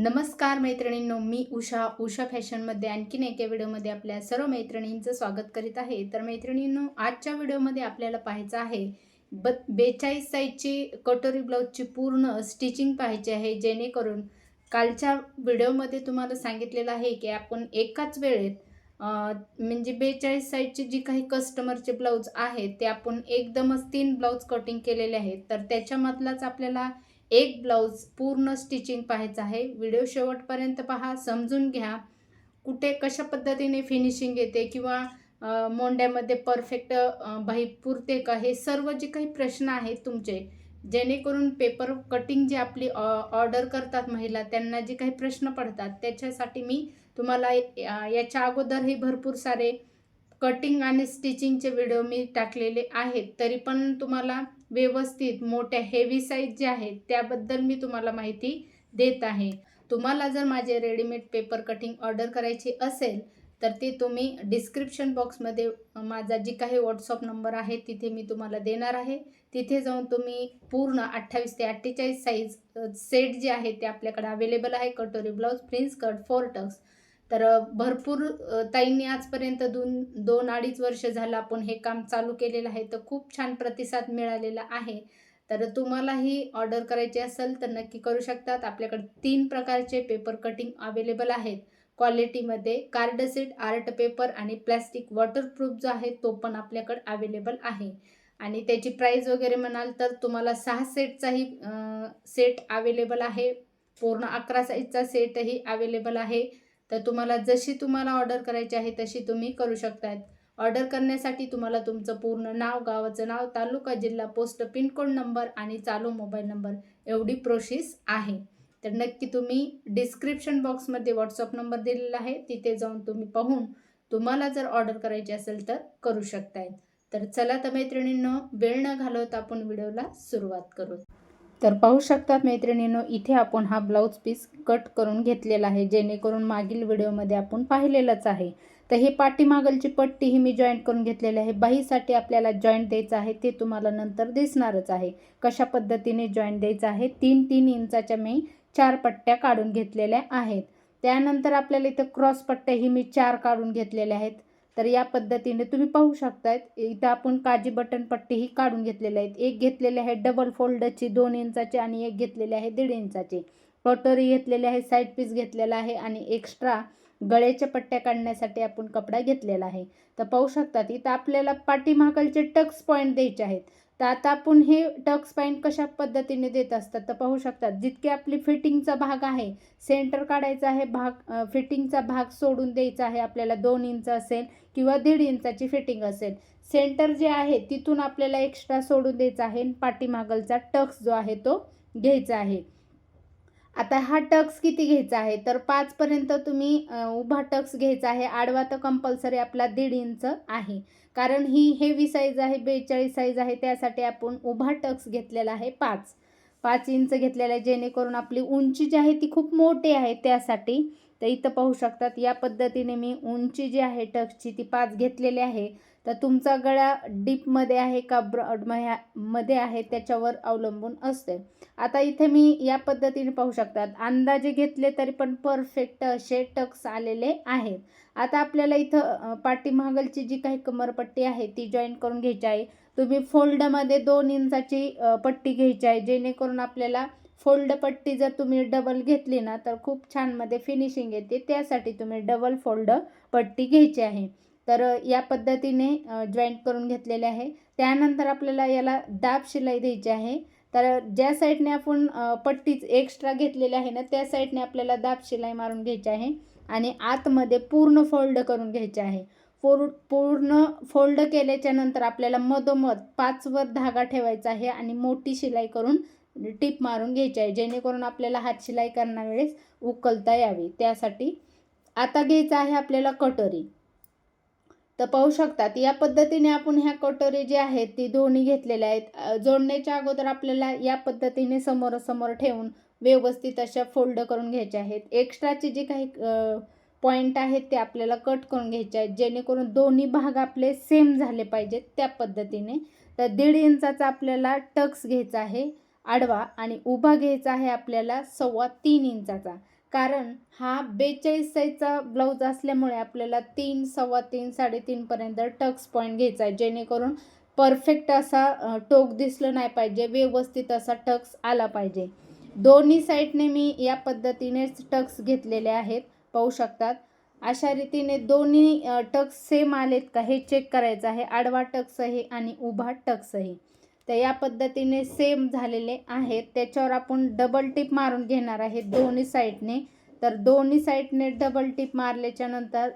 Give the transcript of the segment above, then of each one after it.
नमस्कार मैत्रिणींनो, मी उषा फॅशनमध्ये आणखीन एका व्हिडिओमध्ये आपल्या सर्व मैत्रिणींचं स्वागत करीत आहे. तर मैत्रिणींनो, आजच्या व्हिडिओमध्ये आपल्याला पाहायचं आहे 42 साईजची कटोरी ब्लाऊजची पूर्ण स्टिचिंग पाहायची आहे, जेणेकरून कालच्या व्हिडिओमध्ये तुम्हाला सांगितलेलं आहे की आपण एकाच वेळेत म्हणजे 42 साईजचे जी काही कस्टमरचे ब्लाऊज आहेत ते आपण एकदमच 3 ब्लाऊज कटिंग केलेले आहेत. तर त्याच्यामधलाच आपल्याला एक ब्लाऊज पूर्ण स्टिचिंग पाहायचं आहे. व्हिडिओ शेवटपर्यंत पहा, समजून घ्या कुठे कशा पद्धतीने फिनिशिंग येते किंवा मोंड्यामध्ये परफेक्ट बाही पुरते का, हे सर्व जे काही प्रश्न आहेत तुमचे, जेणेकरून पेपर कटिंग जी आपली ऑर्डर करतात महिला, त्यांना जे काही प्रश्न पडतात त्याच्यासाठी मी तुम्हाला याच्या अगोदरही भरपूर सारे कटिंग आणि स्टिचिंगचे व्हिडिओ मी टाकलेले आहेत. तरी पण तुम्हाला व्यवस्थित मोठ्या हेवी साईज जे आहेत त्याबद्दल मी तुम्हाला माहिती देत आहे. तुम्हाला जर माझे रेडीमेड पेपर कटिंग ऑर्डर करायची असेल तर ते तुम्ही डिस्क्रिप्शन बॉक्समध्ये माझा जी काही व्हॉट्सअप नंबर आहे तिथे मी तुम्हाला देणार आहे. तिथे जाऊन तुम्ही पूर्ण 28 ते 48 साईज सेट जे आहे ते आपल्याकडे अवेलेबल आहे. कटोरी ब्लाऊज, प्रिन्स कट, 4 टक्स. तर भरपूर ताईंनी आजपर्यंत 2-2.5 वर्ष झालं आपण हे काम चालू केलेलं आहे. तर खूप छान प्रतिसाद मिळालेला आहे. तर तुम्हालाही ऑर्डर करायची असेल तर नक्की करू शकतात. आपल्याकडे 3 प्रकारचे पेपर कटिंग अवेलेबल आहेत क्वालिटीमध्ये. कार्ड सीट, आर्ट पेपर आणि प्लॅस्टिक वॉटरप्रूफ जो आहे तो पण आपल्याकडे अवेलेबल आहे. आणि त्याची प्राईस वगैरे म्हणाल तर तुम्हाला 6 सेटचाही सेट अवेलेबल आहे. पूर्ण 11 साईजचा सेटही अवेलेबल आहे. तर तुम्हाला जशी तुम्हाला ऑर्डर करायची आहे तशी तुम्ही करू शकतात. ऑर्डर करण्यासाठी तुम्हाला तुमचं पूर्ण नाव, गावाचं नाव, तालुका, जिल्हा, पोस्ट, पिनकोड नंबर आणि चालू मोबाईल नंबर एवढी प्रोसेस आहे. तर नक्की तुम्ही डिस्क्रिप्शन बॉक्समध्ये व्हॉट्सअप नंबर दिलेला आहे, तिथे जाऊन तुम्ही पाहून तुम्हाला जर ऑर्डर करायची असेल तर करू शकताय. तर चला तर मैत्रिणींनो, वेळ न घालवता आपण व्हिडिओला सुरुवात करू. तर पाहू शकतात मैत्रिणींनो, इथे आपण हा ब्लाऊज पीस कट करून घेतलेला आहे, जेणेकरून मागील व्हिडिओमध्ये आपण पाहिलेलंच आहे. तर हे पाठीमागलची पट्टी ही मी जॉईंट करून घेतलेली आहे. बाहीसाठी आपल्याला जॉईंट द्यायचं आहे, ते तुम्हाला नंतर दिसणारच आहे कशा पद्धतीने जॉईंट द्यायचं आहे. 3-3 इंचाच्या मी 4 पट्ट्या काढून घेतलेल्या आहेत. त्यानंतर आपल्याला इथं क्रॉस पट्ट्या ही मी 4 काढून घेतलेल्या आहेत. तर या पद्धतीने तुम्ही पाहू शकतायत. इथं आपण काजी बटन पट्टी ही काढून घेतलेल्या आहेत. एक घेतलेली आहे डबल फोल्डची 2 इंचाची आणि एक घेतलेली आहे 1.5 इंचाची. कटोरी घेतलेली आहे, साईड पीस घेतलेला आहे आणि एक्स्ट्रा गळ्याच्या पट्ट्या काढण्यासाठी आपण कपडा घेतलेला आहे. तर पाहू शकतात इथं आपल्याला पाठीमागलचे टक्स पॉईंट द्यायचे आहेत. तर आता आपण हे टक्स पॉईंट कशा पद्धतीने देत असतात तर पाहू शकतात. जितके आपली फिटिंगचा भाग आहे, सेंटर काढायचा आहे, फिटिंगचा भाग सोडून द्यायचा आहे. आपल्याला 2 इंच असेल किंवा 1.5 इंचाची फिटिंग असेल, सेंटर जे आहे तिथून आपल्याला एक्स्ट्रा सोडून द्यायचा आहे. पाठीमागलचा टक्स जो आहे तो घ्यायचा आहे. आता हा टक्स किती घ्यायचा आहे तर 5 पर्यंत तुम्ही उभा टक्स घ्यायचा आहे. आडवा तर कंपल्सरी आपला 1.5 इंच आहे, कारण ही हेवी साईज आहे, 42 साईज आहे, त्यासाठी आपण उभा टक्स घेतलेला आहे 5 इंच घेतलेला आहे, जेणेकरून आपली उंची जी आहे ती खूप मोठी आहे त्यासाठी. तर इथं पाहू शकतात या पद्धतीने मी उंची जी आहे टक्सची ती 5 घेतलेली आहे. तर तुमचा गळा डीपमध्ये आहे का ब्रॉड मध्ये आहे त्याच्यावर अवलंबून असते. आता इथे मी या पद्धतीने पाहू शकतात, अंदाजे घेतले तरी पण परफेक्ट असे टक्स आलेले आहेत. आता आपल्याला इथं पाठीमागलची जी काही कमरपट्टी आहे ती जॉईन करून घ्यायची आहे. तुम्ही फोल्डमध्ये 2 इंचाची पट्टी घ्यायची आहे, जेणेकरून आपल्याला फोल्ड पट्टी जर तुम्ही डबल घेतली ना तर खूप छान मध्ये फिनिशिंग येते. त्यासाठी तुम्ही डबल फोल्ड पट्टी घ्यायची आहे. तर या पद्धतीने जॉईंट करून घेतलेले आहे. त्यानंतर आपल्याला याला दाब शिलाई द्यायची आहे. तर ज्या साईडने आपण पट्टीच एक्स्ट्रा घेतलेली आहे ना त्या साईडने आपल्याला दाब शिलाई मारून घ्यायची आहे आणि आतमध्ये पूर्ण फोल्ड करून घ्यायचे आहे. पूर्ण फोल्ड केल्याच्या नंतर आपल्याला मधोमध 5 वर धागा ठेवायचा आहे आणि मोठी शिलाई करून टिप मारून घ्यायची आहे, जेणेकरून आपल्याला हात शिलाई करण्यावेळेस उकलता यावी त्यासाठी. आता घ्यायचं आहे आपल्याला कटोरी. तर पाहू शकतात या पद्धतीने आपण ह्या कटोरी जे आहेत ती दोन्ही घेतलेल्या आहेत. जोडण्याच्या अगोदर आपल्याला या पद्धतीने समोरासमोर ठेवून व्यवस्थित अशा फोल्ड करून घ्यायच्या आहेत. एक्स्ट्राचे जे काही पॉईंट आहेत ते आपल्याला कट करून घ्यायचे आहेत, जेणेकरून दोन्ही भाग आपले सेम झाले पाहिजेत त्या पद्धतीने. तर 1.5 इंचाचा आपल्याला टक्स घ्यायचा आहे आडवा आणि उभा घ्यायचा आहे आपल्याला 3.25 इंचाचा. कारण हा 42 साईजचा ब्लाऊज असल्यामुळे आपल्याला 3, 3.25, 3.5 पर्यंत टक्स पॉईंट घ्यायचा आहे, जेणेकरून परफेक्ट असा टोक दिसलं नाही पाहिजे, व्यवस्थित असा टक्स आला पाहिजे. दोन्ही साईडने मी या पद्धतीनेच टक्स घेतलेले आहेत, पाहू शकतात. अशा रीतीने दोन्ही टक्स सेम आलेत का हे चेक करायचं आहे. आडवा टक्स आहे आणि उभा टक्स आहे. तर या पद्धतीने सेम झालेले आहेत. त्याच्यावर आपण डबल टिप मारून घेणार आहे दोन्ही साईडने. तर दोन्ही साईडने डबल टिप मारल्याच्या नंतर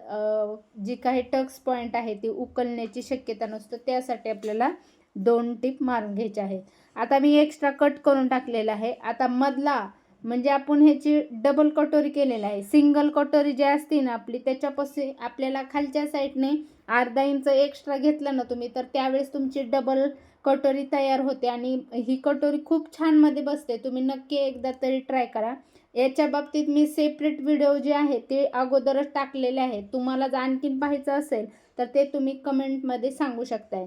जी काही टक्स पॉईंट आहे ती उकलण्याची शक्यता नसतो, त्यासाठी आपल्याला 2 टिप मारून घ्यायचे आहेत. आता मी एक्स्ट्रा कट करून टाकलेला आहे. आता मधला म्हणजे आपण ह्याची डबल कटोरी केलेली आहे. सिंगल कटोरी जी असते ना आपली, त्याच्यापासून आपल्याला खालच्या साईडने अर्धा इंच एक्स्ट्रा घेतलं ना तुम्ही, तर त्यावेळेस तुमची डबल कटोरी तयार होते आणि ही कटोरी खूप छान मध्ये बसते. तुम्ही नक्की एकदा तरी ट्राय करा. याच्या बाबतीत मी सेपरेट व्हिडिओ जे आहे ते अगोदरच टाकलेले आहेत. तुम्हाला जर आणखीन पाहायचं असेल तर ते तुम्ही कमेंटमध्ये सांगू शकताय.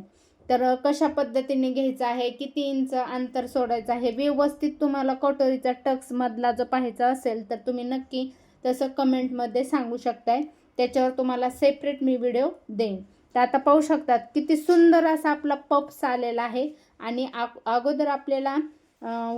तर कशा पद्धतीने घ्यायचं आहे, किती इंच अंतर सोडायचं आहे, व्यवस्थित तुम्हाला कटोरीचा टक्स मधला जर पाहायचा असेल तर तुम्ही नक्की तसं कमेंटमध्ये सांगू शकताय. त्याच्यावर तुम्हाला सेपरेट मी व्हिडिओ देईन. तर आता पाहू शकतात किती सुंदर असा आपला पप्स आलेला आहे. आणि अगोदर आपल्याला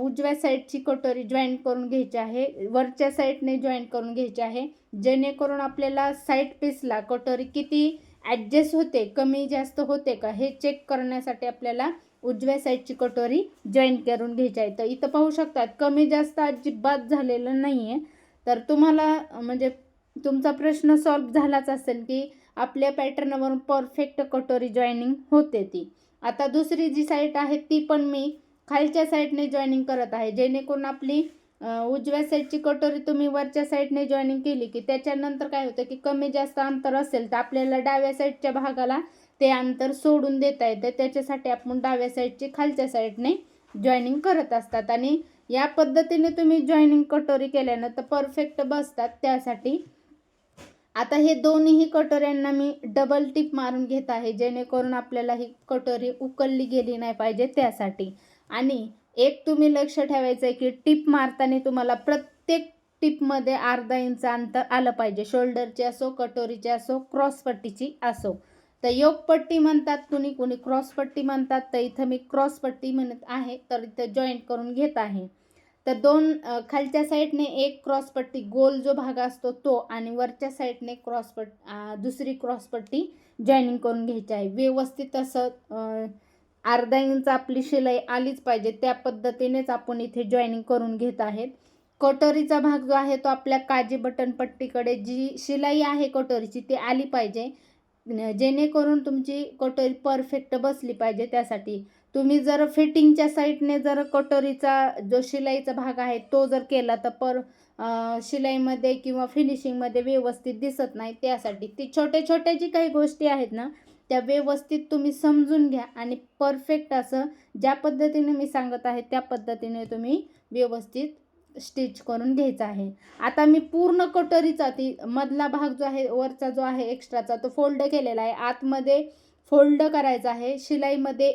उजव्या साईडची कटोरी जॉईंट करून घ्यायची आहे, वरच्या साईडने जॉईंट करून घ्यायची आहे, जेणेकरून आपल्याला साईड पीसला कटोरी किती ॲडजस्ट होते, कमी जास्त होते का हे चेक करण्यासाठी आपल्याला उजव्या साईडची कटोरी जॉईंट करून घ्यायची आहे. तर इथं पाहू शकतात कमी जास्त अजिबात झालेलं नाही आहे. तर तुम्हाला म्हणजे तुमचा प्रश्न सॉल्व झालाच असेल की आपल्या पॅटर्नवरून परफेक्ट कटोरी जॉईनिंग होते ती. आता दुसरी जी साईड आहे ती पण मी खालच्या साईडने जॉईनिंग करत आहे, जेणेकरून आपली उजव्या साईडची कटोरी तुम्ही वरच्या साईडने जॉईनिंग केली की त्याच्यानंतर काय होतं की कमी जास्त अंतर असेल तर आपल्याला डाव्या साईडच्या भागाला ते अंतर सोडून देता येतं. त्याच्यासाठी आपण डाव्या साईडची खालच्या साईडने जॉईनिंग करत असतात आणि या पद्धतीने तुम्ही जॉईनिंग कटोरी केल्यानं तर परफेक्ट बसतात. त्यासाठी आता हे दोन्ही कटोऱ्यांना मी डबल टिप मारून घेत आहे, जेणेकरून आपल्याला ही कटोरी उकलली गेली नाही पाहिजे त्यासाठी. आणि एक तुम्ही लक्ष ठेवायचं आहे की टिप मारताना तुम्हाला प्रत्येक टिपमध्ये अर्धा इंच अंतर आलं पाहिजे. शोल्डरची असो, कटोरीची असो, क्रॉसपट्टीची असो. तर योगपट्टी म्हणतात कुणी कुणी, क्रॉसपट्टी म्हणतात. तर इथं मी क्रॉसपट्टी म्हणत आहे, तर इथं जॉईंट करून घेत आहे. तर खालच्या साईडने एक क्रॉसपट्टी गोल जो भाग असतो तो आणि वरच्या साईडने दुसरी क्रॉसपट्टी जॉईनिंग करून घ्यायची आहे. व्यवस्थित असं अर्धा इंच आपली शिलाई आलीच पाहिजे, त्या पद्धतीनेच आपण इथे जॉईनिंग करून घेत आहेत. कटोरीचा भाग जो आहे तो आपल्या काजी बटन पट्टीकडे जी शिलाई आहे कटोरीची ती आली पाहिजे, जेणेकरून तुमची कटोरी परफेक्ट बसली पाहिजे. त्यासाठी तुम्ही जर फिटिंगच्या साईडने जर कटोरीचा जो शिलाईचा भाग आहे तो जर केला तर शिलाईमध्ये किंवा फिनिशिंगमध्ये व्यवस्थित दिसत नाही. त्यासाठी ती छोट्या छोट्या जी काही गोष्टी आहेत ना त्या व्यवस्थित तुम्ही समजून घ्या आणि परफेक्ट असं ज्या पद्धतीने मी सांगत आहे त्या पद्धतीने तुम्ही व्यवस्थित स्टिच करून घ्यायचा आहे. आता मी पूर्ण कटोरीचा ती मधला भाग जो आहे वरचा जो आहे एक्स्ट्राचा तो फोल्ड केलेला आहे, आतमध्ये फोल्ड करायचा आहे, शिलाईमध्ये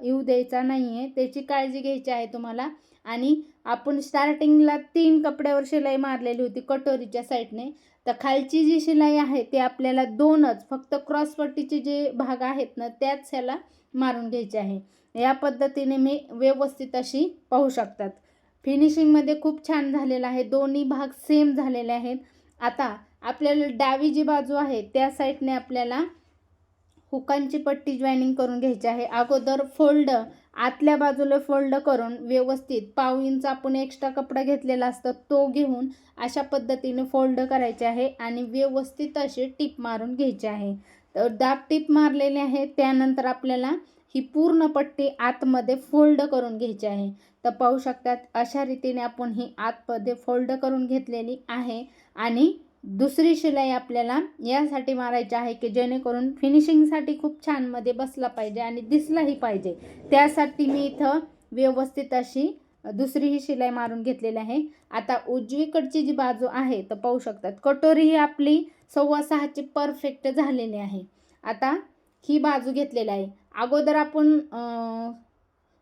येऊ द्यायचा नाही आहे, त्याची काळजी घ्यायची आहे तुम्हाला. आणि आपण स्टार्टिंगला 3 कपड्यावर शिलाई मारलेली होती कटोरीच्या साईडने, तर खालची जी शिलाई आहे ते आपल्याला 2च फक्त क्रॉसपट्टीचे जे भाग आहेत ना त्याच ह्याला मारून घ्यायचे आहे. या पद्धतीने मी व्यवस्थित अशी पाहू शकतात. फिनिशिंगमध्ये खूप छान झालेलं आहे, दोन्ही भाग सेम झालेले आहेत. आता आपल्याला डावी जी बाजू आहे त्या साईडने आपल्याला हुकांची पट्टी जॉईनिंग करून घ्यायची आहे. अगोदर आतल्या बाजूला फोल्ड करून व्यवस्थित पाव इंच आपण एक्स्ट्रा कपडा घेतलेला असतो तो घेऊन अशा पद्धतीने फोल्ड करायचे आहे आणि व्यवस्थित असे टिप मारून घ्यायचे आहे. तर दाब टिप मारलेले आहे. त्यानंतर आपल्याला ही पूर्ण पट्टी आतमध्ये फोल्ड करून घ्यायची आहे. तर पाहू शकतात अशा रीतीने आपण ही आतमध्ये फोल्ड करून घेतलेली आहे. आणि दुसरी शिलाई आपल्याला यासाठी मारायची आहे की जेणेकरून फिनिशिंगसाठी खूप छान मध्ये बसला पाहिजे आणि दिसलाही पाहिजे. त्यासाठी मी इथं व्यवस्थित अशी दुसरी ही शिलाई मारून घेतलेली आहे. आता उजवीकडची जी बाजू आहे तर पाहू शकतात कटोरी ही आपली 6.25ची परफेक्ट झालेली आहे. आता ही बाजू घेतलेली आहे. अगोदर आपण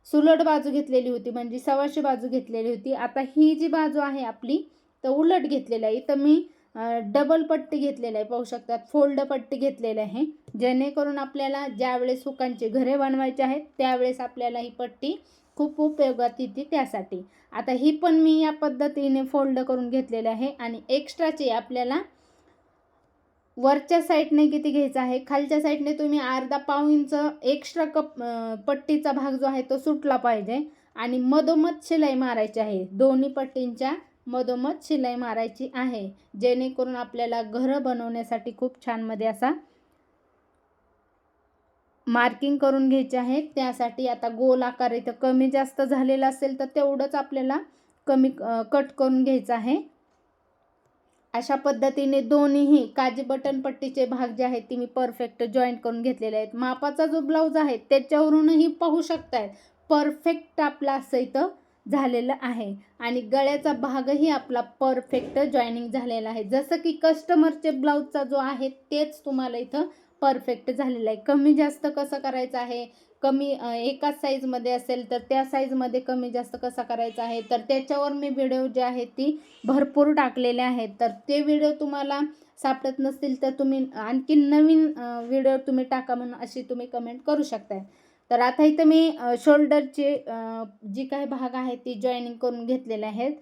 सुलट बाजू घेतलेली होती, म्हणजे 1.25 बाजू घेतलेली होती. आता ही जी बाजू आहे आपली तर उलट घेतलेलं आहे. इथं मी डबल पट्टी घेतलेलं आहे, पाहू शकतात फोल्ड पट्टी घेतलेली आहे, जेणेकरून आपल्याला ज्यावेळेस हुकांची घरे बनवायची आहेत त्यावेळेस आपल्याला ही पट्टी खूप उपयोगात येते त्यासाठी. आता ही पण मी या पद्धतीने फोल्ड करून घेतलेली आहे. आणि एक्स्ट्राची आपल्याला वरच्या साईडने किती घ्यायचं आहे, खालच्या साईडने तुम्ही अर्धा पाव इंच एक्स्ट्रा पट्टीचा भाग जो आहे तो सुटला पाहिजे. आणि मधोमध शिलाई मारायची आहे, दोन्ही पट्टींच्या मधोमध शिलाई मारायची आहे, जेणेकरून आपल्याला घरं बनवण्यासाठी खूप छान मध्ये असा मार्किंग करून घ्यायचे आहे. त्यासाठी आता गोल आकार इथं कमी जास्त झालेला असेल तर तेवढंच आपल्याला कमी कट करून घ्यायचं आहे. अशा पद्धतीने दोन्हीही काजी बटन पट्टीचे भाग जे आहेत ते मी परफेक्ट जॉईंट करून घेतलेले आहेत. मापाचा जो ब्लाऊज आहे त्याच्यावरूनही पाहू शकताय परफेक्ट आपला असं इथं झालेलं आहे. आणि गळ्याचा भागही आपला परफेक्ट जॉईनिंग झालेला आहे, जसं की कस्टमरचे ब्लाऊजचा जो आहे तेच तुम्हाला इथं परफेक्ट झालेलं आहे. कमी जास्त कसं करायचं आहे, कमी एकाच साईजमध्ये असेल तर त्या साईजमध्ये कमी जास्त कसा करायचा आहे, तर त्याच्यावर मी व्हिडिओ जे आहेत ती भरपूर टाकलेले आहेत. तर ते व्हिडिओ तुम्हाला सापडत नसतील तर तुम्ही आणखी नवीन व्हिडिओ तुम्ही टाका म्हणून अशी तुम्ही कमेंट करू शकताय. तर आता इथं मी शोल्डरचे जी काही भाग आहे ती जॉईनिंग करून घेतलेले आहेत.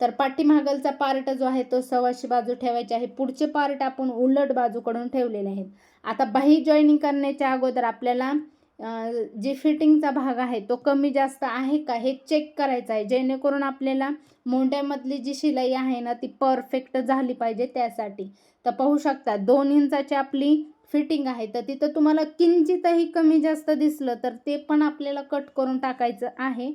तर पाठीमागलचा पार्ट जो आहे तो सव्वाशी बाजू ठेवायचे आहे, पुढचे पार्ट आपण उलट बाजूकडून ठेवलेले आहेत. आता बाही जॉईनिंग करण्याच्या अगोदर आपल्याला जे फिटिंगचा भाग आहे तो कमी जास्त आहे का हे चेक करायचं आहे, जेणेकरून आपल्याला मोंड्यामधली जी शिलाई आहे ना ती परफेक्ट झाली पाहिजे त्यासाठी. तर पाहू शकता 2 इंचाची आपली फिटिंग आहे, तर तिथं तुम्हाला किंचितही कमी जास्त दिसलं तर ते पण आपल्याला कट करून टाकायचं आहे.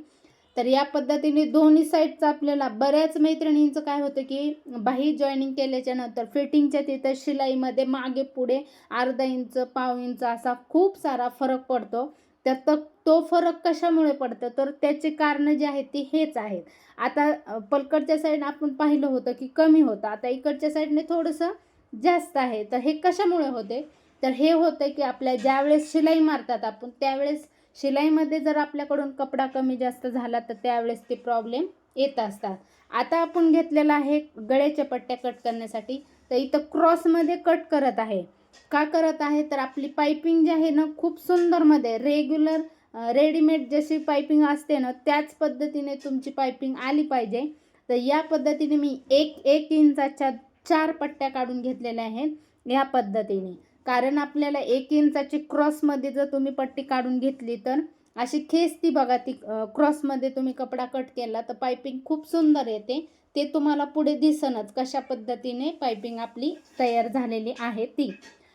तर या पद्धतीने दोन्ही साईडचं आपल्याला बऱ्याच मैत्रिणींचं काय होतं की बाही जॉईनिंग केल्याच्या नंतर फिटिंगच्या तिथं शिलाईमध्ये मागे पुढे अर्धा इंच पाव इंच असा खूप सारा फरक पडतो. तर तो फरक कशामुळे पडतं, तर त्याचे कारण जे आहेत ती हेच आहेत. आता पलकडच्या साईड आपण पाहिलं होतं की कमी होतं, आता इकडच्या साईडने थोडंसं जास्त आहे. तर हे कशामुळे होते, तर हे होतं की आपल्या ज्यावेळेस शिलाई मारतात आपण त्यावेळेस शिलाईमध्ये जर आपल्याकडून कपडा कमी जास्त झाला तर त्यावेळेस ते प्रॉब्लेम येत असतात. आता आपण घेतलेला आहे गळ्याच्या पट्ट्या कट करण्यासाठी, तर इथं क्रॉसमध्ये कट करत आहे. का करत आहे, तर आपली पायपिंग जी आहे ना खूप सुंदरमध्ये रेग्युलर रेडीमेड जशी पायपिंग असते ना त्याच पद्धतीने तुमची पायपिंग आली पाहिजे. तर या पद्धतीने मी एक इंचाच्या 4 पट्ट्या काढून घेतलेल्या आहेत या पद्धतीने. कारण आपल्याला 1 इंचाची क्रॉसमध्ये जर तुम्ही पट्टी काढून घेतली तर अशी खेचती बघा, ती क्रॉसमध्ये तुम्ही कपडा कट केला तर पायपिंग खूप सुंदर येते. ते तुम्हाला पुढे दिसनच कशा पद्धतीने पायपिंग आपली तयार झालेली आहे ती.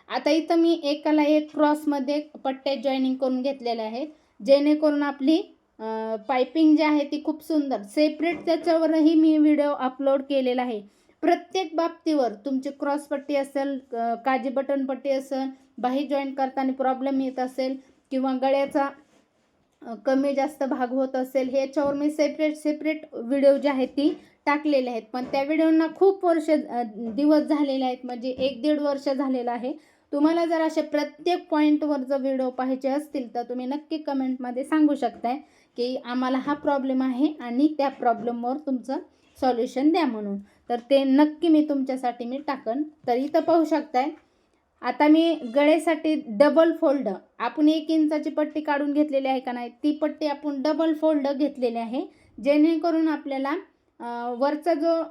आता इथं मी एकाला एक क्रॉसमध्ये पट्ट्या जॉईनिंग करून घेतलेल्या आहेत, जेणेकरून आपली पायपिंग जी आहे ती खूप सुंदर सेपरेट त्याच्यावरही मी व्हिडिओ अपलोड केलेला आहे. प्रत्येक बाबतीवर तुमची क्रॉसपट्टी असेल, काजी बटन पट्टी असेल, बाही जॉईन करताना प्रॉब्लेम येत असेल किंवा गळ्याचा कमी जास्त भाग होत असेल, ह्याच्यावर मी सेपरेट व्हिडिओ जे आहेत ती टाकलेले आहेत. पण त्या व्हिडिओंना खूप दिवस झालेले आहेत, म्हणजे 1-1.5 वर्ष झालेलं आहे. तुम्हाला जर असे प्रत्येक पॉईंटवर जर व्हिडिओ पाहायचे असतील तर तुम्ही नक्की कमेंटमध्ये सांगू शकताय की आम्हाला हा प्रॉब्लेम आहे आणि त्या प्रॉब्लेमवर तुमचं सॉल्युशन द्या म्हणून. तर ते नक्की मी तुमच्यासाठी मी टाकन. तर इथं पाहू शकताय आता मी गळ्यासाठी डबल फोल्ड, आपण 1 इंचाची पट्टी काढून घेतलेली आहे का नाही, ती पट्टी आपण डबल फोल्ड घेतलेली आहे, जेणेकरून आपल्याला वरचा जो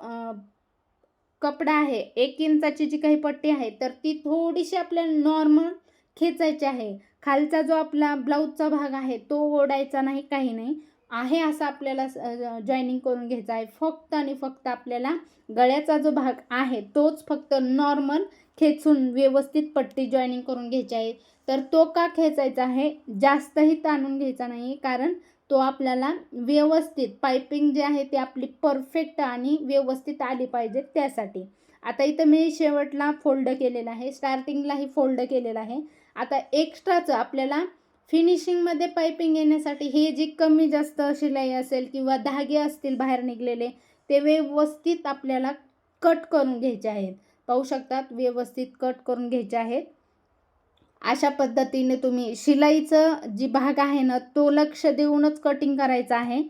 कपडा आहे 1 इंचाची जी काही पट्टी आहे तर ती थोडीशी आपल्याला नॉर्मल खेचायची आहे. खालचा जो आपला ब्लाऊजचा भाग आहे तो ओढायचा नाही, काही नाही आहे असं आपल्याला जॉईनिंग करून घ्यायचं आहे. फक्त आणि फक्त आपल्याला गळ्याचा जो भाग आहे तोच फक्त नॉर्मल खेचून व्यवस्थित पट्टी जॉईनिंग करून घ्यायची आहे. तर तो का खेचायचा आहे, जास्तही ताणून घ्यायचा नाही, कारण तो आपल्याला व्यवस्थित पायपिंग जी आहे ती आपली परफेक्ट आणि व्यवस्थित आली पाहिजे त्यासाठी. आता इथं मी शेवटला फोल्ड केलेला आहे, स्टार्टिंगलाही फोल्ड केलेला आहे. आता एक्स्ट्राचं आपल्याला फिनिशिंगमध्ये पायपिंग येण्यासाठी हे जी कमी जास्त शिलाई असेल किंवा धागे असतील बाहेर निघलेले ते व्यवस्थित आपल्याला कट करून घ्यायचे आहेत. पाहू शकतात व्यवस्थित कट करून घ्यायचे आहेत. अशा पद्धतीने तुम्ही शिलाईचं जी भाग आहे ना तो लक्ष देऊनच कटिंग करायचं आहे.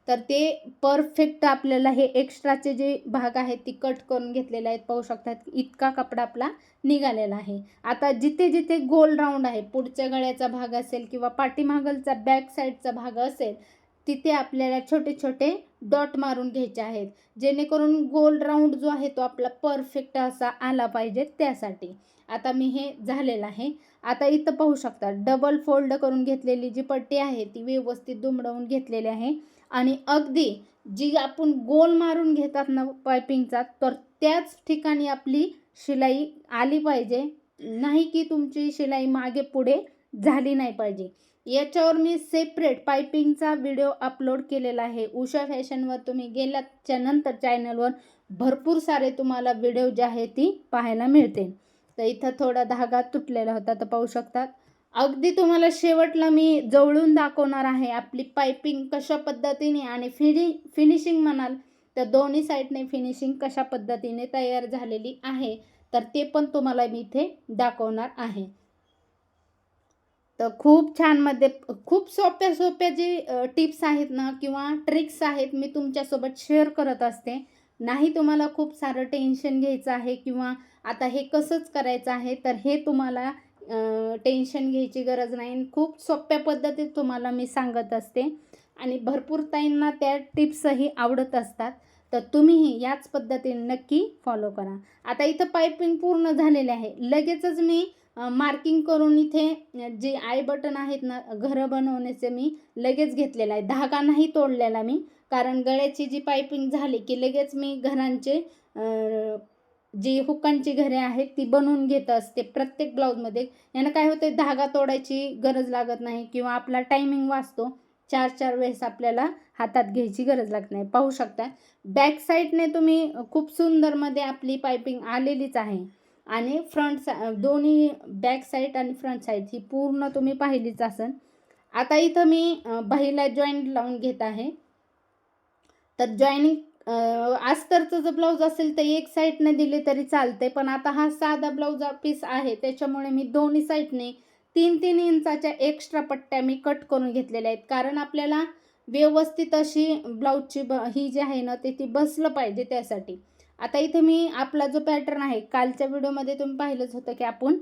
तर ते परफेक्ट आपल्याला हे एक्स्ट्राचे जे भाग आहेत ती कट करून घेतलेले आहेत. पाहू शकतात इतका कपडा आपला निघालेला आहे. आता जिथे जिथे गोल राऊंड आहे, पुढच्या गळ्याचा भाग असेल किंवा पाठीमागलचा बॅक साईडचा भाग असेल, तिथे आपल्याला छोटे छोटे डॉट मारून घ्यायचे आहेत, जेणेकरून गोल राऊंड जो आहे तो आपला परफेक्ट असा आला पाहिजे त्यासाठी. आता मी हे झालेलं आहे. आता इथं पाहू शकता डबल फोल्ड करून घेतलेली जी पट्टी आहे ती व्यवस्थित दुमडवून घेतलेली आहे आणि अगदी जी आपण गोल मारून घेतात ना पायपिंगचा, तर त्याच ठिकाणी आपली शिलाई आली पाहिजे, नाही की तुमची शिलाई मागे पुढे झाली नाही पाहिजे. याच्यावर मी सेपरेट पायपिंगचा व्हिडिओ अपलोड केलेला आहे. उषा फॅशनवर तुम्ही गेल्याच्या नंतर चॅनलवर भरपूर सारे तुम्हाला व्हिडिओ जे आहे ती पाहायला मिळते. तर इथं थोडा धागा तुटलेला होता, तर पाहू शकतात. अगदी तुम्हाला शेवटला मी जवळून दाखवणार आहे आपली पायपिंग कशा पद्धतीने आणि फिनिशिंग म्हणाल तर दोन्ही साईडने फिनिशिंग कशा पद्धतीने तयार झालेली आहे, तर ते पण तुम्हाला मी इथे दाखवणार आहे. तर खूप छान मध्ये खूप सोप्या सोप्या जी टिप्स आहेत ना किंवा ट्रिक्स आहेत मी तुमच्यासोबत शेअर करत असते. नाही तुम्हाला खूप सारं टेन्शन घ्यायचं आहे किंवा आता हे कसंच करायचं आहे, तर हे तुम्हाला टेन्शन घ्यायची गरज नाही. खूप सोप्या पद्धतीत तुम्हाला मी सांगत असते आणि भरपूर ताईंना त्या टिप्सही आवडत असतात. तर तुम्हीही याच पद्धतीने नक्की फॉलो करा. आता इथं पायपिंग पूर्ण झालेले आहे. लगेचच मी मार्किंग करून इथे जे आय बटन आहेत ना घरं बनवण्याचे मी लगेच घेतलेलं आहे. धागा नाही तोडलेला मी, कारण गळ्याची जी पायपिंग झाली की लगेच मी घरांचे जी हुकांची घरे आहेत ती बनवून घेत असते प्रत्येक ब्लाऊजमध्ये. यानं काय होतं, धागा तोडायची गरज लागत नाही किंवा आपला टायमिंग वाचतो. 4-4 वेळेस आपल्याला हातात घ्यायची गरज लागत नाही. पाहू शकता बॅक साईडने तुम्ही खूप सुंदरमध्ये आपली पायपिंग आलेलीच आहे आणि दोन्ही बॅक साईड आणि फ्रंट साईड ही पूर्ण तुम्ही पाहिलीच असेल. आता इथं मी बाहीला जॉईंट लावून घेत आहे. तर जॉईनिंग अस्तरचं जर ब्लाऊज असेल तर एक साईडने दिले तरी चालते, पण आता हा साधा ब्लाऊज पीस आहे त्याच्यामुळे मी दोन्ही साईडने 3-3 इंचाच्या एक्स्ट्रा पट्ट्या मी कट करून घेतलेल्या आहेत, कारण आपल्याला व्यवस्थित अशी ब्लाऊजची ही जी आहे ना ती बसलं पाहिजे त्यासाठी. आता इथे मी आपला जो पॅटर्न आहे, कालच्या व्हिडिओमध्ये तुम्ही पाहिलंच होतं की आपण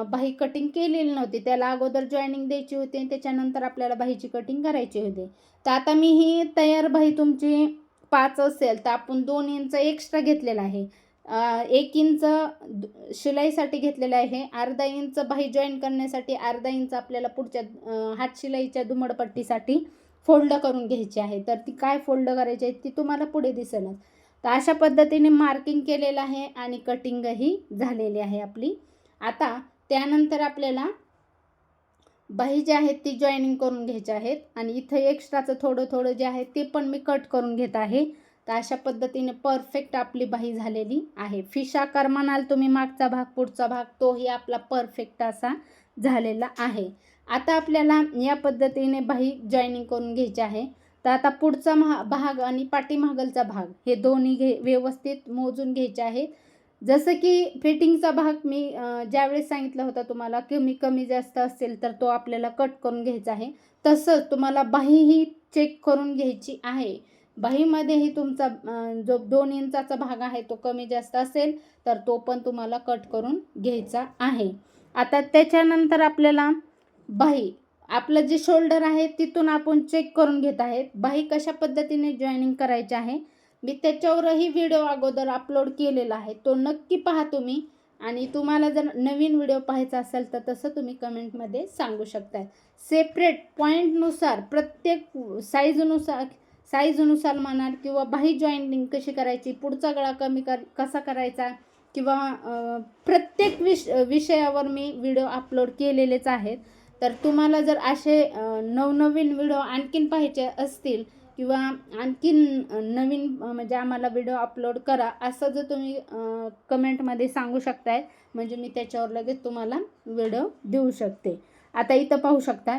बाही कटिंग केलेली नव्हती, त्याला अगोदर जॉईनिंग द्यायची होती आणि त्याच्यानंतर आपल्याला बाहीची कटिंग करायची होती. तर आता मी ही तयार बाही तुमची 5 असेल तर आपण 2 इंच एक्स्ट्रा घेतलेला आहे. 1 इंच शिलाईसाठी घेतलेलं आहे. अर्धा इंच बाही जॉईन करण्यासाठी, अर्धा इंच आपल्याला पुढच्या हात शिलाईच्या दुमडपट्टीसाठी फोल्ड करून घ्यायची आहे. तर ती काय फोल्ड करायची आहे ती तुम्हाला पुढे दिसेलच. तर अशा पद्धतीने मार्किंग केलेलं आहे आणि कटिंगही झालेली आहे आपली. आता त्यानंतर आपल्याला बाही जी आहेत ती जॉईनिंग करून घ्यायची आहेत आणि इथं एक्स्ट्राचं थोडं थोडं जे आहे ते पण मी कट करून घेत आहे. तर अशा पद्धतीने परफेक्ट आपली बाही झालेली आहे. फिश आकार म्हणाल तुम्ही, मागचा भाग पुढचा भाग तोही आपला परफेक्ट असा झालेला आहे. आता आपल्याला या पद्धतीने बाही जॉईनिंग करून घ्यायची आहे. तर आता पुढचा भाग आणि पाठीमागलचा भाग हे दोन्ही व्यवस्थित मोजून घ्यायचे आहेत. जसं की फिटिंगचा भाग मी ज्यावेळेस सांगितलं होता तुम्हाला कमी जास्त असेल तर तो आपल्याला कट करून घ्यायचा आहे, तसंच तुम्हाला बाहीही चेक करून घ्यायची आहे. बाहीमध्येही तुमचा जो 2 इंचाचा भाग आहे तो कमी जास्त असेल तर तो पण तुम्हाला कट करून घ्यायचा आहे. आता त्याच्यानंतर आपल्याला बाही आपलं जे शोल्डर आहे तिथून आपण चेक करून घेत आहेत. बाही कशा पद्धतीने जॉईनिंग करायची आहे मी त्याच्यावरही व्हिडिओ अगोदर अपलोड केलेला आहे, तो नक्की पहा तुम्ही. आणि तुम्हाला जर नवीन व्हिडिओ पाहायचा असेल तर तसं तुम्ही कमेंटमध्ये सांगू शकता. सेपरेट पॉईंटनुसार प्रत्येक साईजनुसार म्हणाल किंवा बाही जॉईनिंग कशी करायची, पुढचा गळा कसा करायचा किंवा प्रत्येक विषयावर मी व्हिडिओ अपलोड केलेलेच आहेत. तर तुम्हाला जर असे नवनवीन व्हिडिओ आणखीन पाहायचे असतील किंवा आणखीन नवीन म्हणजे आम्हाला व्हिडिओ अपलोड करा असं जर तुम्ही कमेंटमध्ये सांगू शकताय, म्हणजे मी त्याच्यावर लगेच तुम्हाला व्हिडिओ देऊ शकते. आता इथं पाहू शकता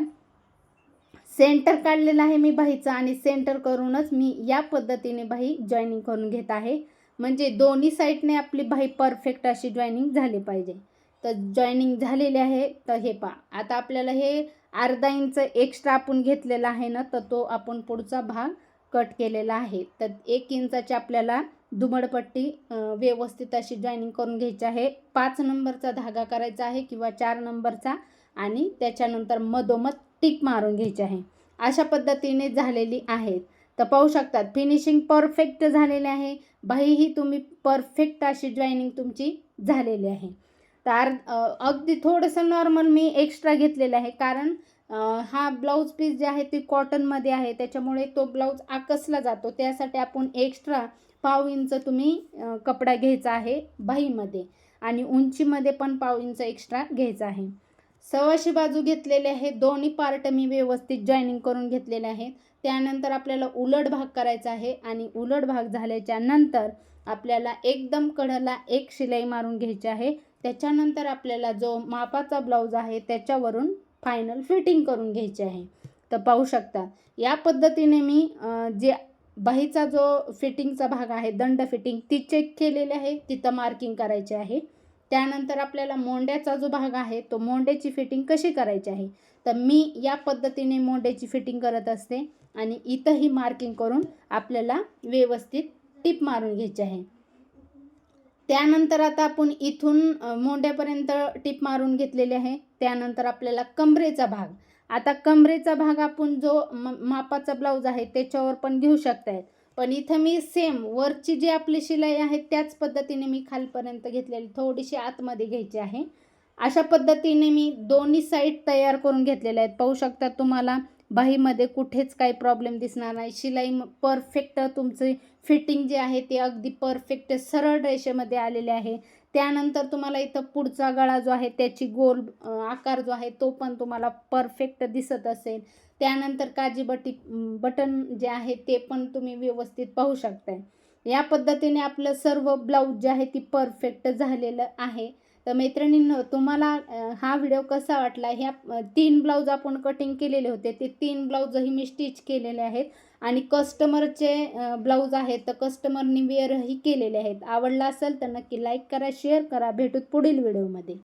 सेंटर काढलेलं आहे मी बाहीचं आणि सेंटर करूनच मी या पद्धतीने बाही जॉईनिंग करून घेत आहे, म्हणजे दोन्ही साईडने आपली बाही परफेक्ट अशी जॉईनिंग झाली पाहिजे. तर जॉईनिंग झालेली आहे. तर हे पहा आता आपल्याला हे अर्धा इंच एक्स्ट्रा आपण घेतलेला आहे ना, तर तो आपण पुढचा भाग कट केलेला आहे. तर 1 इंचाची आपल्याला दुमडपट्टी व्यवस्थित अशी जॉईनिंग करून घ्यायची आहे. 5 नंबरचा धागा करायचा आहे किंवा 4 नंबरचा आणि त्याच्यानंतर मधोमध टिक मारून घ्यायची आहे. अशा पद्धतीने झालेली आहेत. तर पाहू शकतात फिनिशिंग परफेक्ट झालेली आहे. बाहीही तुम्ही परफेक्ट अशी जॉईनिंग तुमची झालेली आहे. तर अगदी थोडंसं नॉर्मल मी एक्स्ट्रा घेतलेलं आहे, कारण हा ब्लाऊज पीस जे आहे ते कॉटनमध्ये आहे, त्याच्यामुळे तो ब्लाऊज आकसला जातो. त्यासाठी आपण एक्स्ट्रा पाव इंच तुम्ही कपडा घ्यायचा आहे बाहीमध्ये आणि उंचीमध्ये पण पाव इंच एक्स्ट्रा घ्यायचा आहे. सव्वाशी बाजू घेतलेले आहे. दोन्ही पार्ट मी व्यवस्थित जॉईनिंग करून घेतलेले आहेत. त्यानंतर आपल्याला उलट भाग करायचा आहे आणि उलट भाग झाल्याच्या नंतर आपल्याला एकदम कडेला एक शिलाई मारून घ्यायची आहे. त्याच्यानंतर आपल्याला जो मापाचा ब्लाऊज आहे त्याच्यावरून फायनल फिटिंग करून घ्यायची आहे. तर पाहू शकता या पद्धतीने मी जे बाहीचा जो फिटिंगचा भाग आहे दंड फिटिंग ती चेक केलेली आहे, तिथं मार्किंग करायचे आहे. त्यानंतर आपल्याला मोंड्याचा जो भाग आहे तो मोंड्याची फिटिंग कशी करायची आहे, तर मी या पद्धतीने मोंड्याची फिटिंग करत असते आणि इथंही मार्किंग करून आपल्याला व्यवस्थित टिप मारून घ्यायची आहे. त्यानंतर आता आपण इथून मोंड्यापर्यंत टिप मारून घेतलेली आहे. त्यानंतर आपल्याला कमरेचा भाग, आता कमरेचा भाग आपण जो मापाचा ब्लाऊज आहे त्याच्यावर पण घेऊ शकतायत, पण इथं मी सेम वरची जी आपली शिलाई आहे त्याच पद्धतीने मी खालपर्यंत घेतलेली, थोडीशी आतमध्ये घ्यायची आहे. अशा पद्धतीने मी दोन्ही साईड तयार करून घेतलेल्या आहेत. पाहू शकता तुम्हाला बाहीमध्ये कुठेच काही प्रॉब्लेम दिसणार नाही. शिलाई परफेक्ट तुमची फिटिंग जी आहे ती अगदी परफेक्ट सरळ रेषेमध्ये आलेली आहे. त्यानंतर तुम्हाला इथं पुढचा गळा जो आहे त्याची गोल आकार जो आहे तो पण तुम्हाला परफेक्ट दिसत असेल. त्यानंतर काजीबट्टी बटन जे आहे ते पण तुम्ही व्यवस्थित पाहू शकताय. या पद्धतीने आपलं सर्व ब्लाऊज जे आहे ती परफेक्ट झालेलं आहे. तर मैत्रिणींनो, तुम्हाला हा व्हिडिओ कसा वाटला? ह्या 3 ब्लाऊज आपण कटिंग केलेले होते, ते 3 ब्लाऊजही मी स्टिच केलेले आहेत आणि कस्टमरचे ब्लाऊज आहेत तर कस्टमरनी वेअरही केलेले आहेत. आवडला असेल तर नक्की लाईक करा, शेअर करा. भेटूत पुढील व्हिडिओमध्ये.